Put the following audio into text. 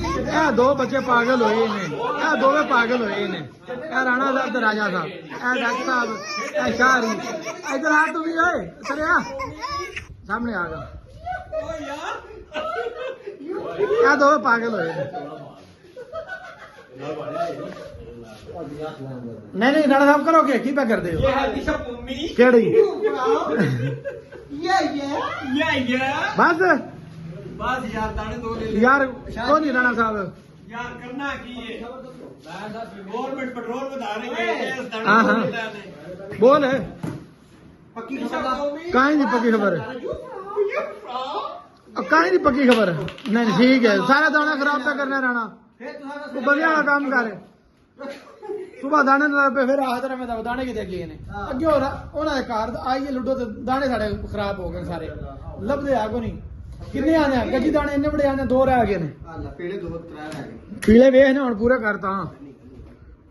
ਇਹ दो बच्चे पागल होए ने, ये दोवे पागल होए ने। ये राणा साहब ते राजा साहब, ये डॉक्टर साहब, ये शाहरी। इधर आ तू भी ओए, इधर आ, सामने आ गया। ये दोवे पागल होए ने। नहीं राणा साहब करोगे की पे कर दे हो? केड़ी बस बस यार दाने दो ले यार को नहीं राणा साहब यार करना की है गवर्नमेंट पेट्रोल बता रही है हाँ हाँ बोल है पक्की खबर कहीं नहीं पक्की खबर कहीं नहीं पक्की खबर नहीं ठीक है सारा दाना खराब पे करना राणा तू बढ़िया का काम कर सुबह दाने पे फिर हाथ में दाने कितने गए ने अगे उन्होंने घर आइए लुडो तो दाने साढ़े खराब हो गए सारे लभदे आगो नहीं किन्ने आने गजी दाने इन्ने बड़े आने दो रह गए ने पीले वेख ने हुण पूरे करता